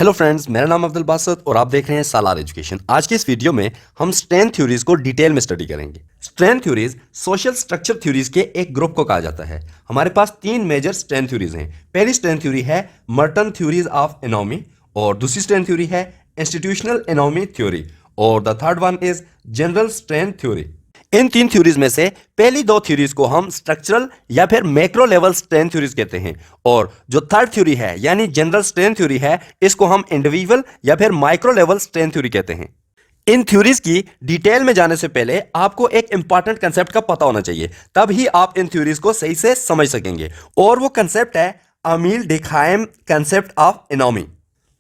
Hello friends, मेरा नाम अब्दुल बासत और आप देख रहे हैं सालार एजुकेशन। आज के इस वीडियो में हम स्ट्रेंथ थ्योरीज को डिटेल में स्टडी करेंगे। Strength theories social structure theories के एक ग्रुप को कहा जाता है। हमारे पास तीन मेजर स्ट्रेंथ थ्योरीज हैं। पहली स्ट्रेंथ थ्योरी है मर्टन थ्योरीज ऑफ इकोनॉमी और दूसरी स्ट्रेंथ थ्योरी है इंस्टीट्यूशनल इकोनॉमी थ्योरी और the third one is general strength theory. इन तीन थ्योरीज में से पहली दो थ्योरीज को हम स्ट्रक्चरल या फिर मैक्रो लेवल स्ट्रेंथ थ्योरीज कहते हैं और जो थर्ड थ्योरी है यानी जनरल स्ट्रेंथ थ्योरी है, इसको हम इंडिविजुअल या फिर माइक्रो लेवल स्ट्रेंथ थ्योरी कहते हैं। इन थ्योरीज की डिटेल में जाने से पहले आपको एक इंपॉर्टेंट कंसेप्ट का पता होना चाहिए, तब ही आप इन थ्योरीज को सही से समझ सकेंगे और वो कंसेप्ट है Emile Durkheim concept of economy.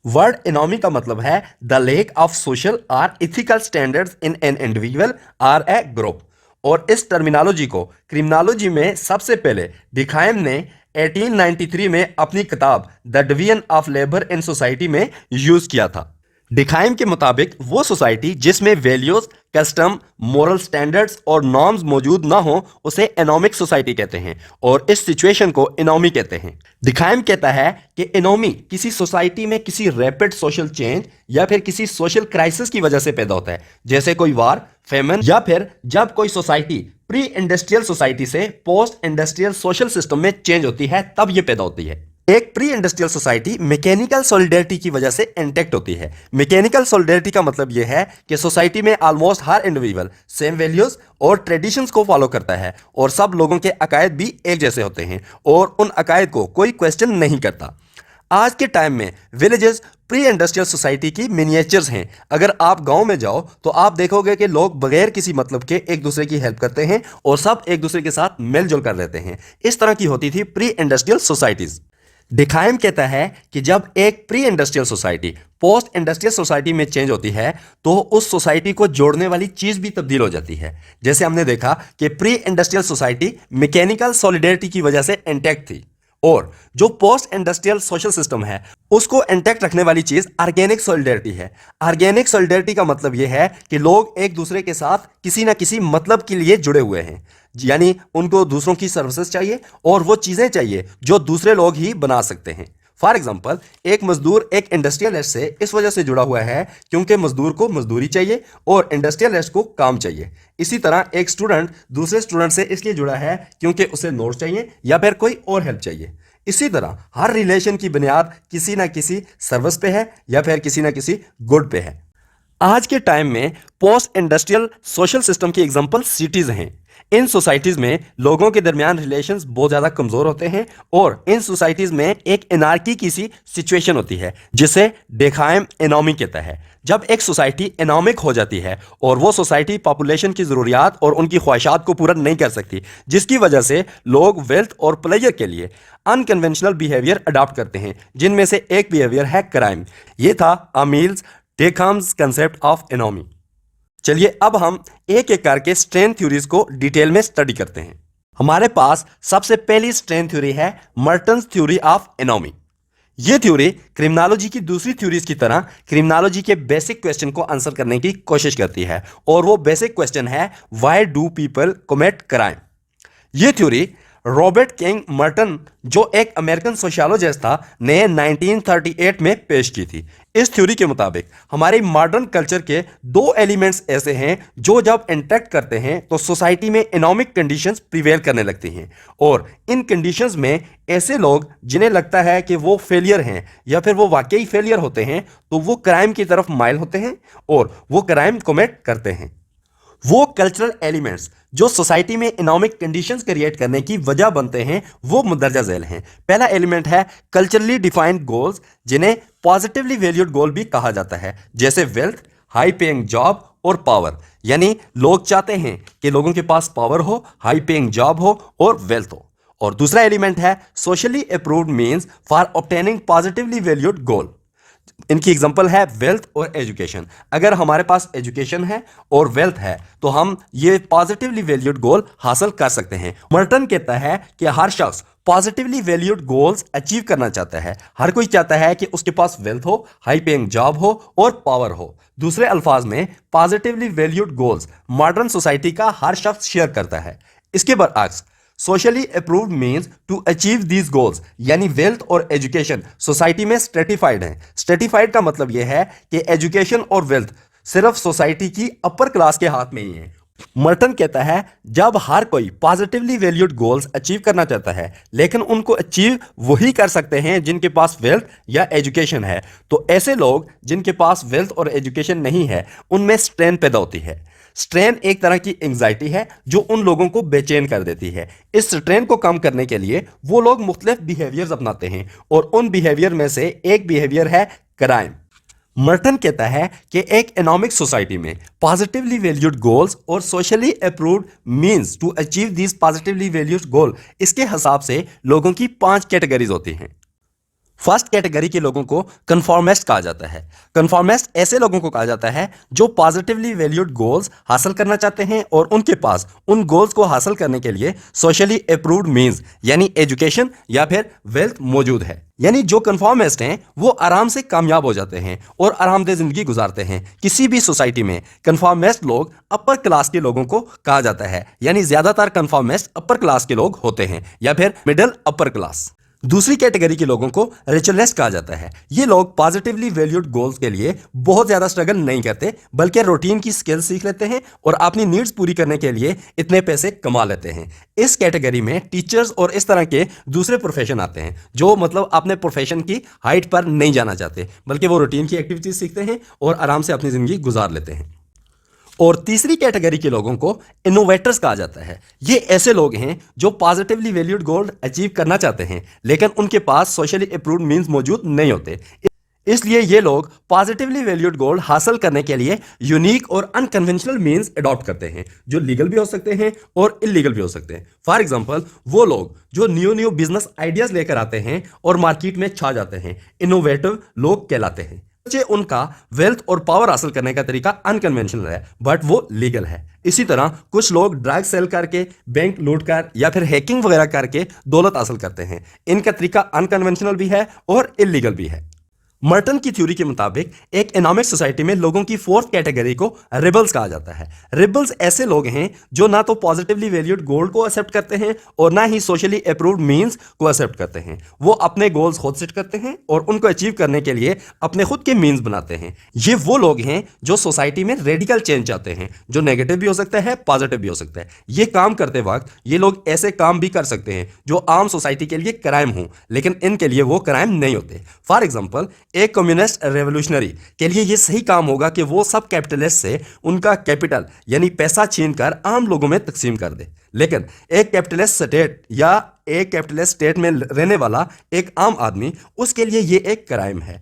Word economy का मतलब है द लेक ऑफ सोशल और ethical standards in an individual और ए ग्रुप। और इस टर्मिनोलॉजी को क्रिमिनोलॉजी में सबसे पहले डिखाइम ने 1893 में अपनी किताब the division of labour in society में यूज किया था। डिखाइम के मुताबिक वो सोसाइटी जिसमें वैल्यूज, कस्टम, मोरल स्टैंडर्ड्स और नॉर्म्स मौजूद ना हो उसे एनोमिक सोसाइटी कहते हैं और इस सिचुएशन को इकोनॉमी कहते हैं। डिखाइम कहता है कि इकोनॉमी किसी सोसाइटी में किसी रैपिड सोशल चेंज या फिर किसी सोशल क्राइसिस की वजह से पैदा होता है, जैसे कोई वार, फेमन या फिर जब कोई सोसाइटी प्री इंडस्ट्रियल सोसाइटी से पोस्ट इंडस्ट्रियल सोशल सिस्टम में चेंज होती है, तब यह पैदा होती है। एक pre industrial society mechanical solidarity की वजह से इंटैक्ट होती है। मैकेनिकल सॉलिडेरिटी का मतलब यह है कि सोसाइटी में ऑलमोस्ट हर इंडिविजुअल सेम वैल्यूज और ट्रेडिशंस को फॉलो करता है और सब लोगों के अकायद भी एक जैसे होते हैं और उन अकायद को कोई क्वेश्चन नहीं करता। आज के टाइम में विलेजेस प्री इंडस्ट्रियल सोसाइटी की मिनिएचर्स हैं। अगर आप गांव में जाओ तो आप देखोगे कि लोग बगैर किसी मतलब के एक दूसरे की हेल्प करते हैं और सब एक दूसरे के साथ मिलजुल कर रहते हैं। इस तरह की होती थी प्री इंडस्ट्रियल सोसाइटीज। डिखाइम कहता है कि जब एक pre industrial society post industrial society में चेंज होती है तो उस सोसाइटी को जोड़ने वाली चीज भी तब्दील हो जाती है। जैसे हमने देखा कि pre industrial society mechanical solidarity की वजह से इंटैक्ट थी और जो पोस्ट इंडस्ट्रियल सोशल सिस्टम है उसको इंटैक्ट रखने वाली चीज ऑर्गेनिक सॉलिडेरिटी है। ऑर्गेनिक सॉलिडेरिटी का मतलब यह है कि लोग एक दूसरे के साथ किसी ना किसी मतलब के लिए जुड़े हुए हैं, यानी उनको दूसरों की सर्विसेज चाहिए और वो चीजें चाहिए जो दूसरे लोग ही बना सकते हैं। फॉर एग्जाम्पल, एक मजदूर एक इंडस्ट्रियलिस्ट से इस वजह से जुड़ा हुआ है क्योंकि मजदूर को मजदूरी चाहिए और इंडस्ट्रियलिस्ट को काम चाहिए। इसी तरह एक स्टूडेंट दूसरे स्टूडेंट से इसलिए जुड़ा है क्योंकि उसे नोट्स चाहिए या फिर कोई और हेल्प चाहिए। इसी तरह हर रिलेशन की बुनियाद किसी ना किसी सर्विस पे है या फिर किसी ना किसी गुड पे है। आज के टाइम में पोस्ट इंडस्ट्रियल सोशल सिस्टम की एग्जांपल सिटीज हैं। इन सोसाइटीज में लोगों के दरमियान रिलेशंस बहुत ज़्यादा कमज़ोर होते हैं और इन सोसाइटीज में एक एनार्की की सी सिचुएशन होती है जिसे डिखाइम इकोनॉमी कहता है। जब एक सोसाइटी इकोनॉमिक हो जाती है और वो सोसाइटी पॉपुलेशन की ज़रूरियात और उनकी ख्वाहिशात को पूरा नहीं कर सकती, जिसकी वजह से लोग वेल्थ और प्लेजर के लिए अनकन्वेंशनल बिहेवियर अडॉप्ट करते हैं, जिनमें से एक बिहेवियर है क्राइम। ये था अमील्स डिखाइम्स कंसेप्ट ऑफ इकोनॉमी। चलिए अब हम एक एक करके स्ट्रेंथ थ्योरीज को डिटेल में स्टडी करते हैं। हमारे पास सबसे पहली स्ट्रेंथ थ्योरी है मर्टन्स थ्योरी ऑफ इकोनॉमी। यह थ्योरी क्रिमिनोलॉजी की दूसरी थ्योरीज की तरह क्रिमिनोलॉजी के बेसिक क्वेश्चन को आंसर करने की कोशिश करती है और वो बेसिक क्वेश्चन है why do people commit crime. यह थ्योरी रॉबर्ट किंग मर्टन, जो एक अमेरिकन सोशियोलॉजिस्ट था, ने 1938 में पेश की थी। इस थ्योरी के मुताबिक हमारे मॉडर्न कल्चर के दो एलिमेंट्स ऐसे हैं जो जब इंटरेक्ट करते हैं तो सोसाइटी में इकोनॉमिक कंडीशंस प्रिवेल करने लगती हैं और इन कंडीशंस में ऐसे लोग जिन्हें लगता है कि वो फेलियर हैं या फिर वो वाकई फेलियर होते हैं तो वो क्राइम की तरफ माइल होते हैं और वो क्राइम कमिट करते हैं। वो कल्चरल एलिमेंट्स जो सोसाइटी में इकोनॉमिक कंडीशंस क्रिएट करने की वजह बनते हैं वो मुंदरजा झेल हैं। पहला एलिमेंट है कल्चरली डिफाइंड गोल्स, जिन्हें पॉजिटिवली वैल्यूड गोल भी कहा जाता है, जैसे वेल्थ, हाई पेइंग जॉब और पावर। यानी लोग चाहते हैं कि लोगों के पास पावर हो, हाई पेइंग जॉब हो और वेल्थ हो। और दूसरा एलिमेंट है socially approved means for obtaining positively valued goal. इनकी एग्जांपल है वेल्थ और एजुकेशन। अगर हमारे पास एजुकेशन है और वेल्थ है तो हम ये पॉजिटिवली वैल्यूड गोल हासिल कर सकते हैं। मर्टन कहता है कि हर शख्स पॉजिटिवली वैल्यूड गोल्स अचीव करना चाहता है। हर कोई चाहता है कि उसके पास वेल्थ हो, हाई पेइंग जॉब हो और पावर हो। दूसरे अल्फाज में positively valued goals modern society का हर शख्स शेयर करता है। इसके बरअक्स socially approved means to achieve these goals, यानी वेल्थ और एजुकेशन सोसाइटी में स्ट्रेटिफाइड है। स्ट्रेटिफाइड का मतलब यह है कि एजुकेशन और वेल्थ सिर्फ सोसाइटी की अपर क्लास के हाथ में ही है। मर्टन कहता है जब हर कोई पॉजिटिवली वैल्यूड गोल्स अचीव करना चाहता है, लेकिन उनको अचीव वही कर सकते हैं जिनके पास वेल्थ या एजुकेशन है, तो ऐसे लोग जिनके पास वेल्थ और एजुकेशन नहीं है उनमें स्ट्रेन पैदा होती है। स्ट्रेन एक तरह की एंग्जाइटी है जो उन लोगों को बेचैन कर देती है। इस स्ट्रेन को कम करने के लिए वो लोग मुख्तलिफ बिहेवियर्स अपनाते हैं और उन बिहेवियर में से एक बिहेवियर है क्राइम। मर्टन कहता है कि एक इकोनॉमिक सोसाइटी में पॉजिटिवली वैल्यूड गोल्स और socially approved means to achieve these positively valued goal, इसके हिसाब से लोगों की 5 कैटेगरीज होती हैं। फर्स्ट कैटेगरी के लोगों को कन्फॉर्मिस्ट कहा जाता है। कन्फॉर्मिस्ट ऐसे लोगों को कहा जाता है जो पॉजिटिवली वैल्यूड गोल्स हासिल करना चाहते हैं और उनके पास उन गोल्स को हासिल करने के लिए सोशली अप्रूव्ड मींस यानी एजुकेशन या फिर वेल्थ मौजूद है। यानी जो कन्फॉर्मिस्ट हैं वो आराम से कामयाब हो जाते हैं और आरामदेह जिंदगी गुजारते हैं। किसी भी सोसाइटी में कन्फॉर्मिस्ट लोग अपर क्लास के लोगों को कहा जाता है, यानी ज्यादातर कन्फॉर्मिस्ट अपर क्लास के लोग होते हैं या फिर मिडिल अपर क्लास। दूसरी कैटेगरी के लोगों को रिचुअलिस्ट कहा जाता है। ये लोग पॉजिटिवली वैल्यूड गोल्स के लिए बहुत ज्यादा स्ट्रगल नहीं करते, बल्कि रूटीन की स्किल्स सीख लेते हैं और अपनी नीड्स पूरी करने के लिए इतने पैसे कमा लेते हैं। इस कैटेगरी में टीचर्स और इस तरह के दूसरे प्रोफेशन आते हैं जो मतलब अपने प्रोफेशन की हाइट पर नहीं जाना चाहते, बल्कि वो रूटीन की एक्टिविटीज सीखते हैं और आराम से अपनी जिंदगी गुजार लेते हैं। और तीसरी कैटेगरी के लोगों को इनोवेटर्स कहा जाता है। ये ऐसे लोग हैं जो पॉजिटिवली वैल्यूड गोल अचीव करना चाहते हैं, लेकिन उनके पास सोशली अप्रूव्ड मींस मौजूद नहीं होते। इसलिए ये लोग पॉजिटिवली वैल्यूड गोल हासिल करने के लिए यूनिक और अनकन्वेंशनल मींस अडॉप्ट करते हैं, जो लीगल भी हो सकते हैं और इलीगल भी हो सकते हैं। फॉर एग्जांपल, वो लोग जो न्यू बिजनेस आइडियाज लेकर आते हैं और मार्केट में छा जाते हैं, इनोवेटिव लोग कहलाते हैं। उनका वेल्थ और पावर हासिल करने का तरीका अनकन्वेंशनल है, बट वो लीगल है। इसी तरह कुछ लोग ड्रग सेल करके, बैंक लूट कर या फिर हैकिंग वगैरह करके दौलत हासिल करते हैं। इनका तरीका अनकन्वेंशनल भी है और इलीगल भी है। मर्टन की थ्योरी के मुताबिक एक इकोनॉमिक सोसाइटी में लोगों की फोर्थ कैटेगरी को रिबल्स कहा जाता है। रिबल्स ऐसे लोग हैं जो ना तो पॉजिटिवली वैल्यूड गोल को एक्सेप्ट करते हैं और ना ही सोशली अप्रूव्ड मींस को एक्सेप्ट करते हैं। वो अपने गोल्स खुद सेट करते हैं और उनको अचीव करने के लिए अपने खुद के मींस बनाते हैं। ये वो लोग हैं जो सोसाइटी में रेडिकल चेंज चाहते हैं, जो नेगेटिव भी हो सकता है, पॉजिटिव भी हो सकता है। ये काम करते वक्त ये लोग ऐसे काम भी कर सकते हैं जो आम सोसाइटी के लिए क्राइम हो, लेकिन इनके लिए वो क्राइम नहीं होते। फॉर एग्जाम्पल, एक कम्युनिस्ट रेवोल्यूशनरी के लिए यह सही काम होगा कि वो सब कैपिटलिस्ट से उनका कैपिटल यानी पैसा छीनकर आम लोगों में तकसीम कर दे। लेकिन एक कैपिटलिस्ट स्टेट में रहने वाला एक आम आदमी, उसके लिए यह एक क्राइम है।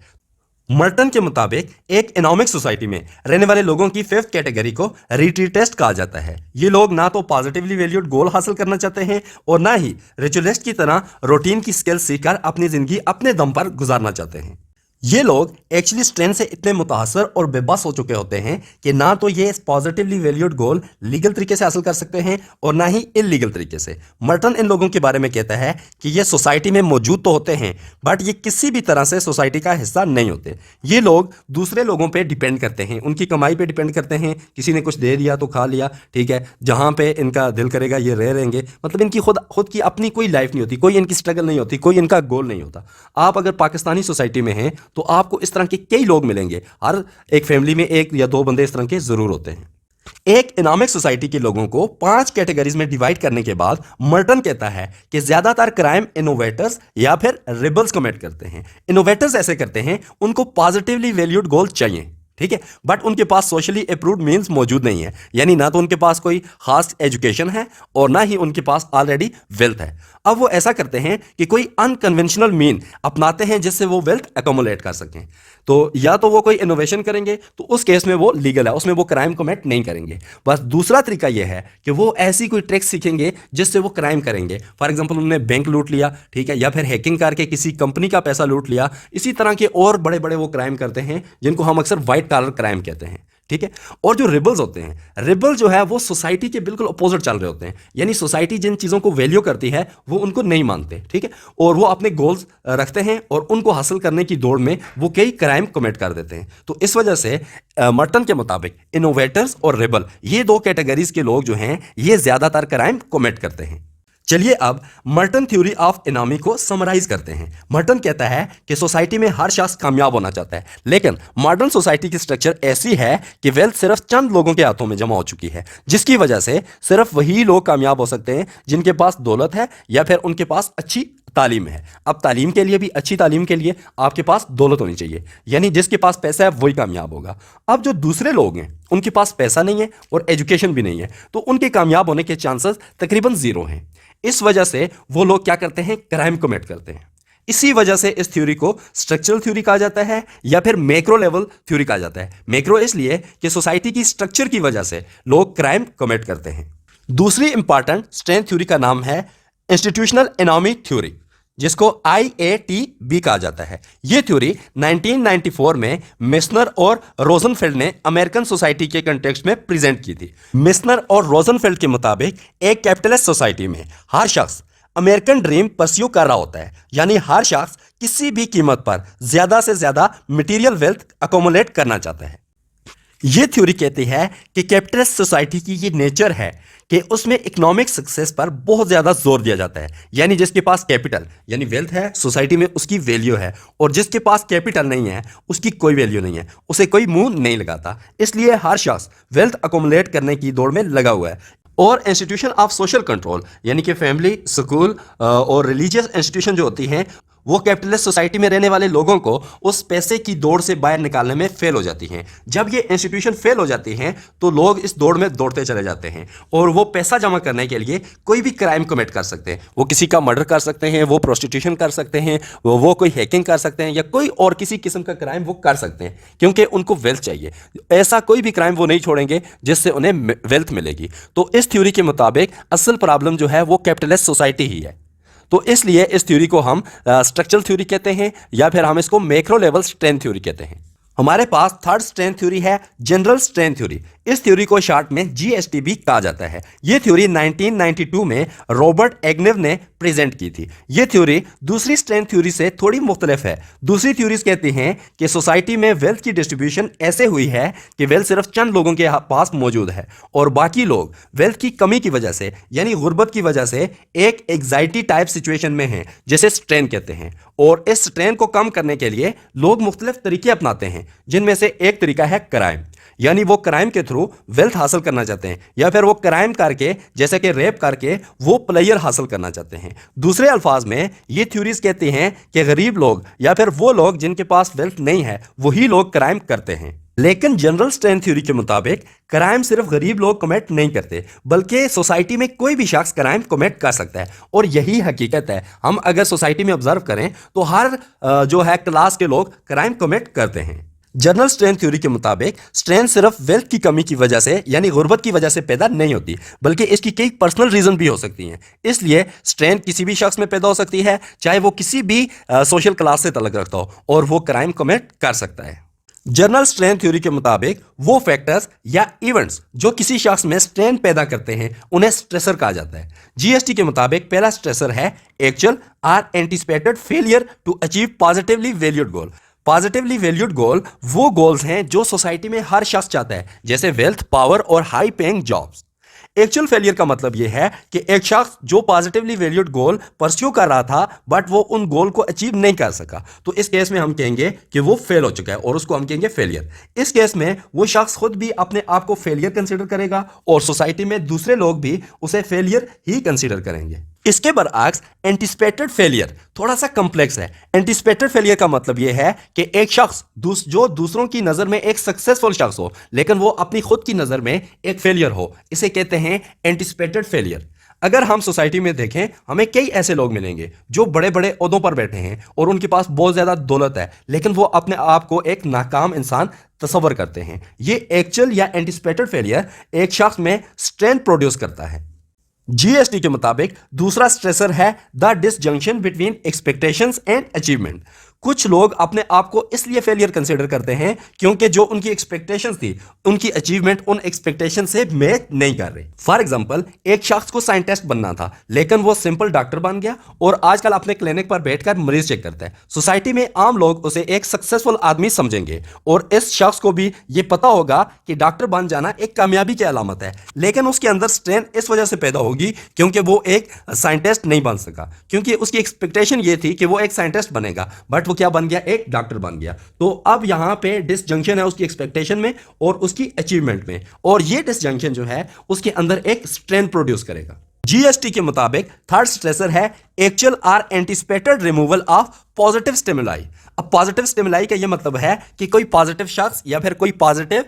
मर्टन के मुताबिक एक इकोनॉमिक सोसाइटी में रहने वाले लोगों की फिफ्थ कैटेगरी को रिट्रीटिस्ट कहा जाता है। ये लोग ना तो पॉजिटिवली वैल्यूड गोल हासिल करना चाहते हैं और ना ही रिचुअलिस्ट की तरह रूटीन की स्किल्स सीखकर अपनी जिंदगी अपने दम पर गुजारना चाहते हैं। ये लोग एक्चुअली स्ट्रेन से इतने मुतासर और बेबस हो चुके होते हैं कि ना तो ये पॉजिटिवली वैल्यूड गोल लीगल तरीके से हासिल कर सकते हैं और ना ही इलीगल तरीके से। मर्टन इन लोगों के बारे में कहता है कि ये सोसाइटी में मौजूद तो होते हैं, बट ये किसी भी तरह से सोसाइटी का हिस्सा नहीं होते। ये लोग दूसरे लोगों पे डिपेंड करते हैं, उनकी कमाई पे डिपेंड करते हैं। किसी ने कुछ दे दिया तो खा लिया, ठीक है, जहाँ पे इनका दिल करेगा ये रह रहेंगे। मतलब इनकी खुद की अपनी कोई लाइफ नहीं होती, कोई इनकी स्ट्रगल नहीं होती, कोई इनका गोल नहीं होता। आप अगर पाकिस्तानी सोसाइटी में हैं तो आपको इस तरह के कई लोग मिलेंगे। हर एक फैमिली में एक या दो बंदे इस तरह के जरूर होते हैं। एक इकोनॉमिक सोसाइटी के लोगों को 5 कैटेगरीज में डिवाइड करने के बाद मर्टन कहता है कि ज्यादातर क्राइम इनोवेटर्स या फिर रिबल्स कमिट करते हैं। इनोवेटर्स ऐसे करते हैं, उनको पॉजिटिवली वैल्यूड गोल चाहिए, ठीक है, बट उनके पास सोशली अप्रूव्ड मींस मौजूद नहीं है। यानी ना तो उनके पास कोई खास एजुकेशन है और ना ही उनके पास ऑलरेडी वेल्थ है। अब वो ऐसा करते हैं कि कोई अनकन्वेंशनल मीन अपनाते हैं जिससे वो वेल्थ अकोमुलेट कर सकें। तो या तो वो कोई इनोवेशन करेंगे तो उस केस में वो लीगल है, उसमें वो क्राइम कमिट नहीं करेंगे। बस दूसरा तरीका यह है कि वो ऐसी कोई ट्रिक्स सीखेंगे जिससे वो क्राइम करेंगे। फॉर एग्जाम्पल, उन्होंने बैंक लूट लिया, ठीक है, या फिर हैकिंग करके किसी कंपनी का पैसा लूट लिया। इसी तरह के और बड़े बड़े वो क्राइम करते हैं जिनको हम अक्सर व्हाइट कॉलर क्राइम कहते हैं, ठीक है। और जो रिबल्स होते हैं, रिबल जो है वो सोसाइटी के बिल्कुल अपोजिट चल रहे होते हैं। यानी सोसाइटी जिन चीज़ों को वैल्यू करती है वो उनको नहीं मानते, ठीक है, और वो अपने गोल्स रखते हैं और उनको हासिल करने की दौड़ में वो कई क्राइम कमिट कर देते हैं। तो इस वजह से मर्टन के मुताबिक इनोवेटर्स और रिबल, ये 2 कैटेगरीज के लोग जो हैं ये ज़्यादातर क्राइम कमिट करते हैं। चलिए अब मर्टन थ्योरी ऑफ इकोनॉमी को समराइज करते हैं। मर्टन कहता है कि सोसाइटी में हर शख्स कामयाब होना चाहता है, लेकिन मॉडर्न सोसाइटी की स्ट्रक्चर ऐसी है कि वेल्थ सिर्फ चंद लोगों के हाथों में जमा हो चुकी है, जिसकी वजह से सिर्फ वही लोग कामयाब हो सकते हैं जिनके पास दौलत है या फिर उनके पास अच्छी तालीम है। अब तालीम के लिए भी, अच्छी तालीम के लिए आपके पास दौलत होनी चाहिए, यानी जिसके पास पैसा है वही कामयाब होगा। अब जो दूसरे लोग हैं उनके पास पैसा नहीं है और एजुकेशन भी नहीं है, तो उनके कामयाब होने के चांसेस तकरीबन जीरो हैं। इस वजह से वो लोग क्या करते हैं, क्राइम कमिट करते हैं। इसी वजह से इस थ्योरी को स्ट्रक्चरल थ्योरी कहा जाता है या फिर मैक्रो लेवल थ्योरी कहा जाता है। मैक्रो इसलिए कि सोसाइटी की स्ट्रक्चर की वजह से लोग क्राइम कमिट करते हैं। दूसरी इंपॉर्टेंट स्ट्रेंथ थ्योरी का नाम है इंस्टीट्यूशनल इकोनॉमी थ्योरी, जिसको IATB कहा जाता है। यह थ्योरी 1994 में मिशनर और रोजनफेल्ड ने अमेरिकन सोसाइटी के कंटेक्स्ट में प्रेजेंट की थी। मिशनर और रोजनफेल्ड के मुताबिक एक कैपिटलिस्ट सोसाइटी में हर शख्स अमेरिकन ड्रीम परस्यू कर रहा होता है, यानी हर शख्स किसी भी कीमत पर ज्यादा से ज्यादा मटेरियल वेल्थ अकोमुलेट करना चाहता है। यह थ्योरी कहती है कि कैपिटलिस्ट सोसाइटी की ये नेचर है कि उसमें इकोनॉमिक सक्सेस पर बहुत ज्यादा जोर दिया जाता है, यानी जिसके पास कैपिटल यानी वेल्थ है सोसाइटी में उसकी वैल्यू है, और जिसके पास कैपिटल नहीं है उसकी कोई वैल्यू नहीं है, उसे कोई मुंह नहीं लगाता। इसलिए हर शख्स वेल्थ अकोमुलेट करने की दौड़ में लगा हुआ है। और इंस्टीट्यूशन ऑफ सोशल कंट्रोल यानी कि फैमिली, स्कूल और रिलीजियस इंस्टीट्यूशन जो होती हैं वो कैपिटलिस्ट सोसाइटी में रहने वाले लोगों को उस पैसे की दौड़ से बाहर निकालने में फेल हो जाती हैं। जब ये इंस्टीट्यूशन फेल हो जाती हैं तो लोग इस दौड़ में दौड़ते चले जाते हैं और वो पैसा जमा करने के लिए कोई भी क्राइम कमिट कर सकते हैं। वो किसी का मर्डर कर सकते हैं, वो प्रोस्टिट्यूशन कर सकते हैं, वो कोई हैकिंग कर सकते हैं या कोई और किसी किस्म का क्राइम वो कर सकते हैं, क्योंकि उनको वेल्थ चाहिए। ऐसा कोई भी क्राइम वो नहीं छोड़ेंगे जिससे उन्हें वेल्थ मिलेगी। तो इस थ्योरी के मुताबिक असल प्रॉब्लम जो है वो कैपिटलिस्ट सोसाइटी ही है। तो इसलिए इस थ्योरी को हम स्ट्रक्चरल थ्योरी कहते हैं या फिर हम इसको मैक्रो लेवल स्ट्रेंथ थ्योरी कहते हैं। हमारे पास थर्ड स्ट्रेंथ थ्योरी है जनरल स्ट्रेंथ थ्योरी। इस थ्योरी को शॉर्ट में GST भी कहा जाता है। यह थ्योरी 1992 में रॉबर्ट एग्नेव ने प्रेजेंट की थी। यह थ्योरी दूसरी स्ट्रेंथ थ्योरी से थोड़ी मुख्तलिफ है। दूसरी थ्योरीज कहती हैं कि सोसाइटी में वेल्थ की डिस्ट्रीब्यूशन ऐसे हुई है कि वेल्थ सिर्फ चंद लोगों के पास मौजूद है और बाकी लोग वेल्थ की कमी की वजह से यानी गुर्बत की वजह से एक एग्जाइटी टाइप सिचुएशन में हैं, जैसे स्ट्रेन कहते हैं। और इस स्ट्रेन को कम करने के लिए लोग मुख्तलिफ तरीके अपनाते हैं, जिनमें से एक तरीका है क्राइम, यानी वो क्राइम के थ्रू वेल्थ हासिल करना चाहते हैं या फिर वो क्राइम करके जैसे कि रेप करके वो प्लेयर हासिल करना चाहते हैं। दूसरे अल्फाज में ये थ्योरीज कहती हैं कि गरीब लोग या फिर वो लोग जिनके पास वेल्थ नहीं है वही लोग क्राइम करते हैं। लेकिन जनरल स्ट्रेंथ थ्योरी के मुताबिक क्राइम सिर्फ गरीब लोग कमिट नहीं करते, बल्कि सोसाइटी में कोई भी शख्स क्राइम कमिट कर सकता है। और यही हकीकत है। हम अगर सोसाइटी में ऑब्जर्व करें तो हर जो है क्लास के लोग क्राइम कमिट करते हैं। जनरल स्ट्रेंथ थ्योरी के मुताबिक स्ट्रेंथ सिर्फ वेल्थ की कमी की वजह से यानी गुर्बत की वजह से पैदा नहीं होती, बल्कि इसकी कई पर्सनल रीजन भी हो सकती हैं। इसलिए स्ट्रेंथ किसी भी शख्स में पैदा हो सकती है, चाहे वो किसी भी सोशल क्लास से ताल्लुक रखता हो, और वो क्राइम कमिट कर सकता है। जनरल स्ट्रेंथ थ्योरी के मुताबिक वो फैक्टर्स या इवेंट्स जो किसी शख्स में स्ट्रेंथ पैदा करते हैं उन्हें स्ट्रेसर कहा जाता है। GST के मुताबिक पहला स्ट्रेसर है एक्चुअल और anticipated failure to achieve positively valued goal. Positively valued goal वो गोल्स हैं जो सोसाइटी में हर शख्स चाहता है, जैसे वेल्थ, पावर और high paying jobs. Actual failure का मतलब यह है कि एक शख्स जो पॉजिटिवली वैल्यूड गोल परस्यू कर रहा था बट वो उन गोल को अचीव नहीं कर सका, तो इस केस में हम कहेंगे कि वो फेल हो चुका है और उसको हम कहेंगे फेलियर। इस केस में वो शख्स खुद भी अपने आप को फेलियर कंसीडर करेगा और सोसाइटी में दूसरे लोग भी उसे फेलियर ही कंसीडर करेंगे। इसके बरअक्स एंटिसिपेटेड फेलियर थोड़ा सा कॉम्प्लेक्स है। एंटिसिपेटेड फेलियर का मतलब यह है कि एक शख्स जो दूसरों की नजर में एक सक्सेसफुल शख्स हो लेकिन वो अपनी खुद की नजर में एक फेलियर हो, इसे कहते हैं एंटिसिपेटेड फेलियर। अगर हम सोसाइटी में देखें हमें कई ऐसे लोग मिलेंगे जो बड़े बड़े ओहदों पर बैठे हैं और उनके पास बहुत ज्यादा दौलत है, लेकिन वो अपने आप को एक नाकाम इंसान तस्वर करते हैं। ये एक्चुअल या एंटिसिपेटेड फेलियर एक शख्स में स्ट्रेंथ प्रोड्यूस करता है। GST के मुताबिक दूसरा स्ट्रेसर है the disjunction between expectations and achievement. कुछ लोग अपने आप को इसलिए फेलियर कंसीडर करते हैं क्योंकि जो उनकी एक्सपेक्टेशंस थी, उनकी अचीवमेंट उन एक्सपेक्टेशन से मैच नहीं कर रही। फॉर एग्जांपल, एक शख्स को साइंटिस्ट बनना था लेकिन वो सिंपल डॉक्टर बन गया और आजकल अपने क्लिनिक पर बैठकर मरीज चेक करता है। सोसाइटी में आम लोग उसे एक सक्सेसफुल आदमी समझेंगे और इस शख्स को भी ये पता होगा कि डॉक्टर बन जाना एक कामयाबी की अलामत है, लेकिन उसके अंदर स्ट्रेन इस वजह से पैदा होगी क्योंकि वो एक साइंटिस्ट नहीं बन सका, क्योंकि उसकी एक्सपेक्टेशन ये थी कि वो एक साइंटिस्ट बनेगा, बट वो क्या बन गया, एक डॉक्टर बन गया। तो अब यहां पे डिसजंक्शन है उसकी एक्सपेक्टेशन में और उसकी अचीवमेंट में, और ये डिसजंक्शन जो है उसके अंदर एक स्ट्रेन प्रोड्यूस करेगा। जीएसटी के मुताबिक थर्ड स्ट्रेसर है actual or anticipated removal of positive stimuli. अब पॉजिटिव स्टिमुलाई का ये मतलब है कि कोई पॉजिटिव शख्स या फिर कोई पॉजिटिव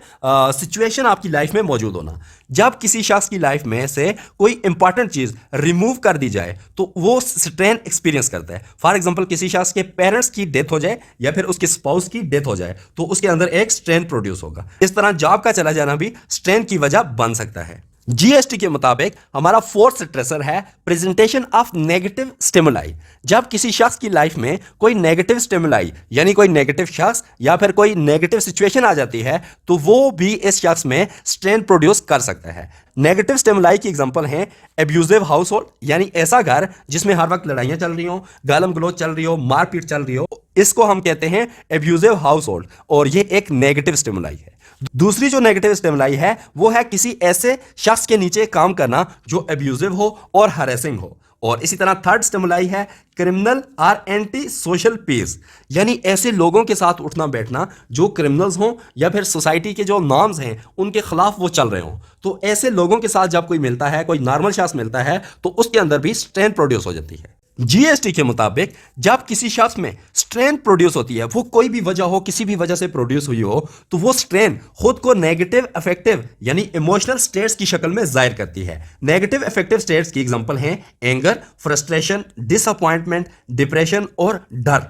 सिचुएशन आपकी लाइफ में मौजूद होना। जब किसी शख्स की लाइफ में से कोई इंपॉर्टेंट चीज रिमूव कर दी जाए तो वो स्ट्रेन एक्सपीरियंस करता है। फॉर एग्जांपल, किसी शख्स के पेरेंट्स की डेथ हो जाए या फिर उसके स्पाउस की डेथ हो जाए तो उसके अंदर एक स्ट्रेन प्रोड्यूस होगा। इस तरह जॉब का चला जाना भी स्ट्रेन की वजह बन सकता है। जीएसटी के मुताबिक हमारा फोर्थ स्ट्रेसर है प्रेजेंटेशन ऑफ नेगेटिव स्टिमुलाई। जब किसी शख्स की लाइफ में कोई नेगेटिव स्टिमुलाई यानी कोई नेगेटिव शख्स या फिर कोई नेगेटिव सिचुएशन आ जाती है तो वो भी इस शख्स में स्ट्रेन प्रोड्यूस कर सकता है। नेगेटिव स्टिमुलाई की एग्जांपल है एब्यूजिव हाउस होल्ड, यानी ऐसा घर जिसमें हर वक्त लड़ाइयां चल रही हो, गालम गलौज चल रही हो, मारपीट चल रही हो, इसको हम कहते हैं एब्यूजिव हाउस होल्ड, और ये एक नेगेटिव स्टिमुलाई है। दूसरी जो नेगेटिव स्टिमुलाई है वो है किसी ऐसे शख्स के नीचे काम करना जो एब्यूजिव हो और हरेसिंग हो। और इसी तरह थर्ड स्टिमुलाई है क्रिमिनल और एंटी सोशल पीस, यानी ऐसे लोगों के साथ उठना बैठना जो क्रिमिनल्स हों या फिर सोसाइटी के जो नॉर्म्स हैं उनके खिलाफ वो चल रहे हों। तो ऐसे लोगों के साथ जब कोई मिलता है, कोई नॉर्मल शख्स मिलता है, तो उसके अंदर भी स्ट्रेन प्रोड्यूस हो जाती है। जीएसटी के मुताबिक जब किसी शख्स में स्ट्रेन प्रोड्यूस होती है, वो कोई भी वजह हो, किसी भी वजह से प्रोड्यूस हुई हो, तो वो स्ट्रेन खुद को नेगेटिव अफेक्टिव यानी इमोशनल स्टेट्स की शक्ल में जाहिर करती है। नेगेटिव अफेक्टिव स्टेट्स की एग्जांपल हैं एंगर, फ्रस्ट्रेशन, डिसअपॉइंटमेंट, डिप्रेशन और डर।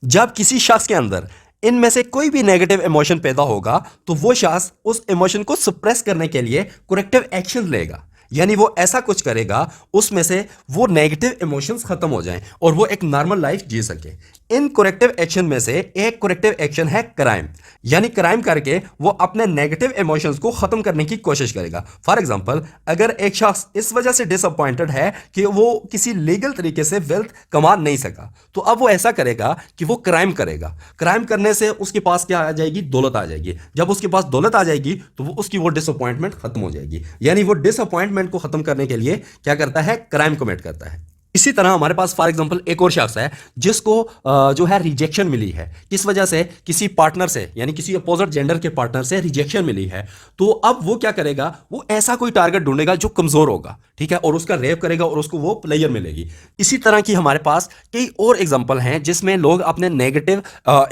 जब किसी शख्स के अंदर इनमें से कोई भी नेगेटिव इमोशन पैदा होगा तो वो शख्स उस इमोशन को सप्रेस करने के लिए करेक्टिव एक्शन लेगा, यानी वो ऐसा कुछ करेगा उसमें से वो नेगेटिव इमोशंस खत्म हो जाएं और वो एक नॉर्मल लाइफ जी सके। इन करेक्टिव एक्शन में से एक करेक्टिव एक्शन है क्राइम, यानी क्राइम करके वो अपने नेगेटिव इमोशंस को खत्म करने की कोशिश करेगा। फॉर एग्जांपल, अगर एक शख्स इस वजह से डिसअपॉइंटेड है कि वो किसी लीगल तरीके से वेल्थ कमा नहीं सका, तो अब वो ऐसा करेगा कि वो क्राइम करेगा। क्राइम करने से उसके पास क्या आ जाएगी, दौलत आ जाएगी। जब उसके पास दौलत आ जाएगी तो वो उसकी वो डिसअपॉइंटमेंट खत्म हो जाएगी, यानी वो डिसअपॉइंटमेंट को खत्म करने के लिए क्या करता है, क्राइम कमिट करता है। इसी तरह हमारे पास फॉर एग्जांपल एक और शख्स है जिसको जो है रिजेक्शन मिली है, किस वजह से, किसी पार्टनर से, यानी किसी अपोजिट जेंडर के पार्टनर से रिजेक्शन मिली है। तो अब वो क्या करेगा, वो ऐसा कोई टारगेट ढूंढेगा जो कमजोर होगा, ठीक है, और उसका रेप करेगा और उसको वो प्लेयर मिलेगी। इसी तरह की हमारे पास कई और एग्जांपल हैं जिसमें लोग अपने नेगेटिव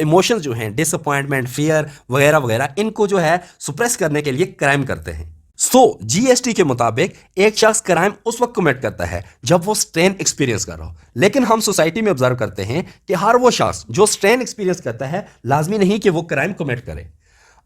इमोशंस जो हैं, डिसअपॉइंटमेंट, फियर वगैरह वगैरह, इनको जो है सुप्रेस करने के लिए क्राइम करते हैं। जीएसटी के मुताबिक एक शख्स क्राइम उस वक्त कमिट करता है जब वो स्ट्रेन एक्सपीरियंस कर रहा हो, लेकिन हम सोसाइटी में ऑब्जर्व करते हैं कि हर वो शख्स जो स्ट्रेन एक्सपीरियंस करता है लाजमी नहीं कि वो क्राइम कमिट करे।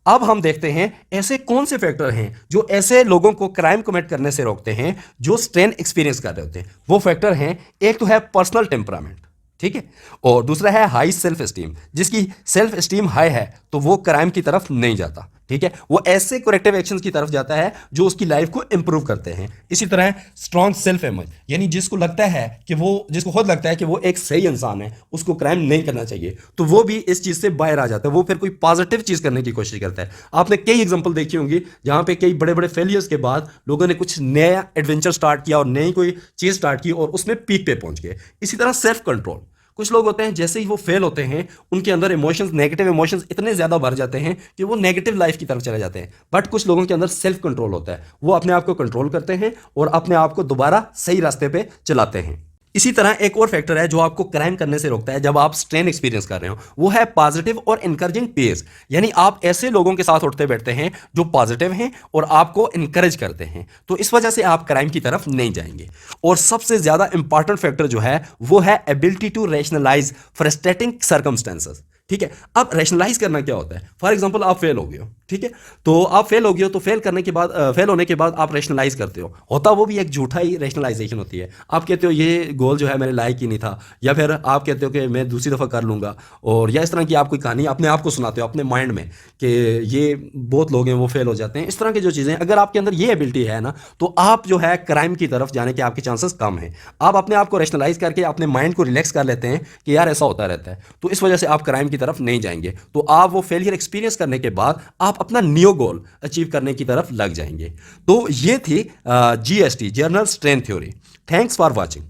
अब हम देखते हैं ऐसे कौन से फैक्टर हैं जो ऐसे लोगों को क्राइम कमिट करने से रोकते हैं जो स्ट्रेन एक्सपीरियंस कर रहे होते हैं। वो फैक्टर हैं, एक तो है पर्सनल टेम्परामेंट, ठीक है, और दूसरा है हाई सेल्फ एस्टीम। जिसकी सेल्फ एस्टीम हाई है तो वो क्राइम की तरफ नहीं जाता, ठीक है, वो ऐसे करेक्टिव एक्शंस की तरफ जाता है जो उसकी लाइफ को इंप्रूव करते हैं। इसी तरह स्ट्रॉन्ग सेल्फ इमेज, यानी जिसको लगता है कि जिसको खुद लगता है कि वो एक सही इंसान है, उसको क्राइम नहीं करना चाहिए, तो वो भी इस चीज से बाहर आ जाता है, वो फिर कोई पॉजिटिव चीज करने की कोशिश करता है। आपने कई एग्जांपल देखी होंगी जहां पे कई बड़े बड़े फेलियर्स के बाद लोगों ने कुछ नया एडवेंचर स्टार्ट किया और नई कोई चीज स्टार्ट की और उसमें पीक पे पहुंच गए। इसी तरह सेल्फ कंट्रोल, कुछ लोग होते हैं जैसे ही वो फेल होते हैं उनके अंदर इमोशंस, नेगेटिव इमोशंस इतने ज्यादा भर जाते हैं कि वो नेगेटिव लाइफ की तरफ चले जाते हैं। बट कुछ लोगों के अंदर सेल्फ कंट्रोल होता है, वो अपने आप को कंट्रोल करते हैं और अपने आप को दोबारा सही रास्ते पे चलाते हैं। इसी तरह एक और फैक्टर है जो आपको क्राइम करने से रोकता है जब आप स्ट्रेन एक्सपीरियंस कर रहे हो, वो है पॉजिटिव और इनकरेजिंग पीयर्स, यानी आप ऐसे लोगों के साथ उठते बैठते हैं जो पॉजिटिव हैं और आपको इनकरेज करते हैं, तो इस वजह से आप क्राइम की तरफ नहीं जाएंगे। और सबसे ज्यादा इंपॉर्टेंट फैक्टर जो है वो है ability to rationalise frustrating circumstances, ठीक है। अब रैशनलाइज करना क्या होता है? फॉर एग्जांपल आप फेल हो गए हो, ठीक है, तो आप फेल हो गए हो, तो फेल करने के बाद फेल होने के बाद आप रैशनलाइज करते हो, होता वो भी एक झूठा ही रैशनलाइजेशन होती है। आप कहते हो ये गोल जो है मेरे लायक ही नहीं था, या फिर आप कहते हो कि मैं दूसरी दफ़ा कर लूँगा, और या इस तरह की आप कोई कहानी अपने आप को सुनाते हो अपने माइंड में कि ये बहुत लोग हैं वो फेल हो जाते हैं। इस तरह की जो चीज़ें, अगर आपके अंदर ये एबिलिटी है ना, तो आप जो है क्राइम की तरफ जाने के आपके चांसेस कम हैं। आप अपने आप को रैशनलाइज करके अपने माइंड को रिलैक्स कर लेते हैं कि यार ऐसा होता रहता है, तो इस वजह से आप क्राइम की तरफ नहीं जाएंगे। तो आप वो फेलियर एक्सपीरियंस करने के बाद आप अपना न्यू गोल अचीव करने की तरफ लग जाएंगे। तो ये थी GST, journal strength theory. Thanks for watching.